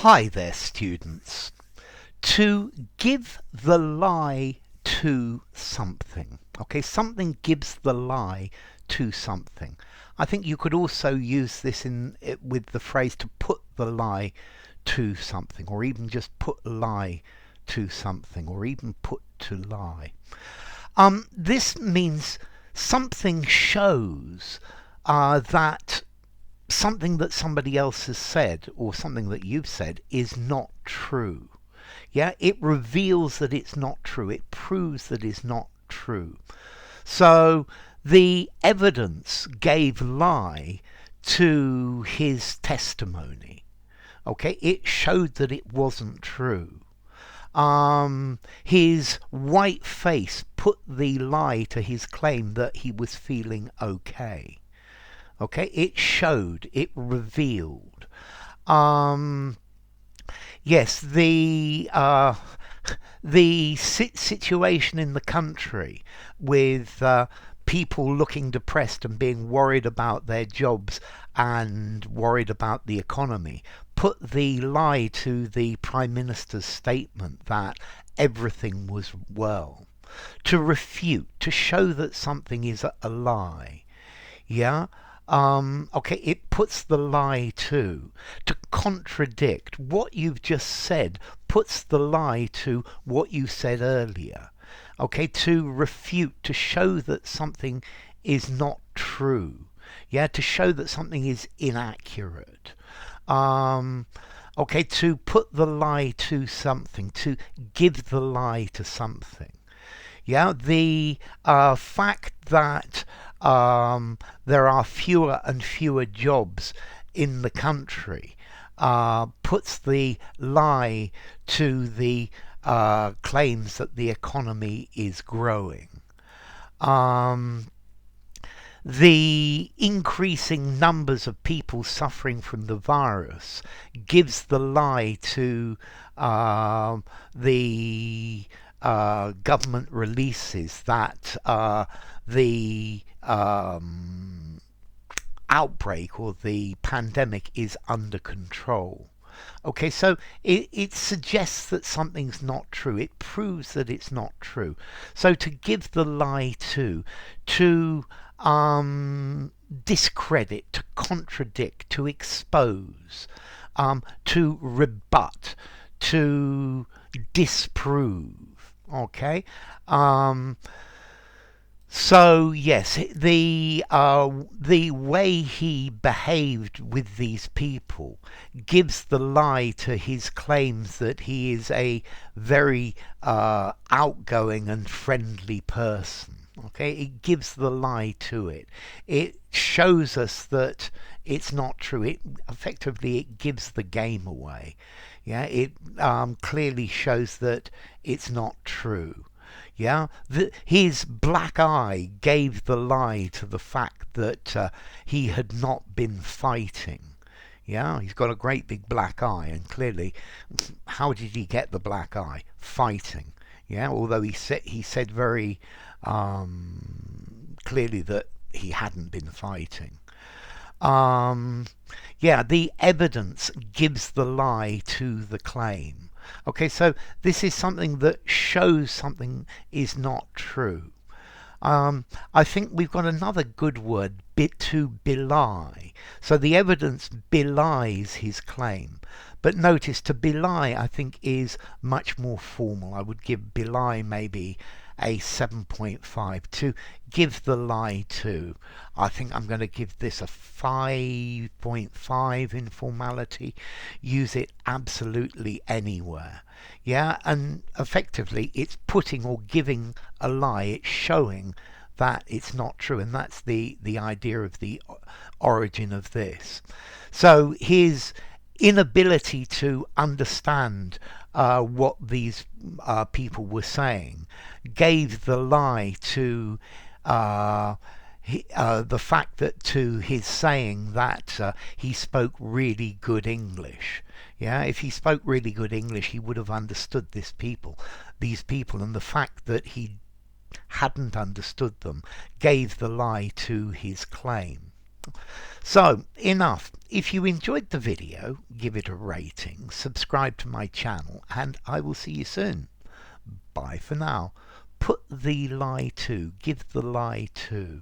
Hi there, students. To give the lie to something. Okay, something gives the lie to something. I think you could also use this with the phrase to put the lie to something, or even just put lie to something, or even put to lie. This means something shows that something that somebody else has said or something that you've said is not true. Yeah, it reveals that it's not true. It proves that it's not true. So the evidence gave lie to his testimony. Okay, it showed that it wasn't true. His white face put the lie to his claim that he was feeling okay. Okay, it showed, it revealed. Yes, the situation in the country with people looking depressed and being worried about their jobs and worried about the economy put the lie to the Prime Minister's statement that everything was well. To refute, to show that something is a lie. Yeah. Okay, it puts the lie to contradict what you've just said, puts the lie to what you said earlier. Okay, to refute, to show that something is not true. Yeah, to show that something is inaccurate. Okay, to put the lie to something, to give the lie to something. Yeah, the fact that there are fewer and fewer jobs in the country puts the lie to the claims that the economy is growing. The increasing numbers of people suffering from the virus gives the lie to the government releases that the outbreak or the pandemic is under control. Okay, so it suggests that something's not true. It proves that it's not true. So to give the lie to discredit, to contradict, to expose, to rebut, to disprove. Okay. So yes, the way he behaved with these people gives the lie to his claims that he is a very outgoing and friendly person. Okay, it gives the lie to it. It shows us that it's not true. It gives the game away. Yeah, it clearly shows that it's not true. Yeah, his black eye gave the lie to the fact that he had not been fighting. Yeah, he's got a great big black eye, and clearly, how did he get the black eye? Fighting. Yeah, although he said very clearly that he hadn't been fighting. Yeah, the evidence gives the lie to the claim. Okay, so this is something that shows something is not true. I think we've got another good word, to belie. So the evidence belies his claim. But notice, to belie, I think, is much more formal. I would give belie maybe a 7.5. To give the lie to, I think I'm going to give this a 5.5 in formality. Use it absolutely anywhere. Yeah, and effectively it's putting or giving a lie. It's showing that it's not true, and that's the idea of the origin of this. So his inability to understand what these people were saying gave the lie to the fact that to his saying that he spoke really good English. Yeah, if he spoke really good English, he would have understood these people, and the fact that he hadn't understood them gave the lie to his claim. So, enough. If you enjoyed the video, give it a rating, subscribe to my channel, and I will see you soon. Bye for now. Put the lie to, give the lie to.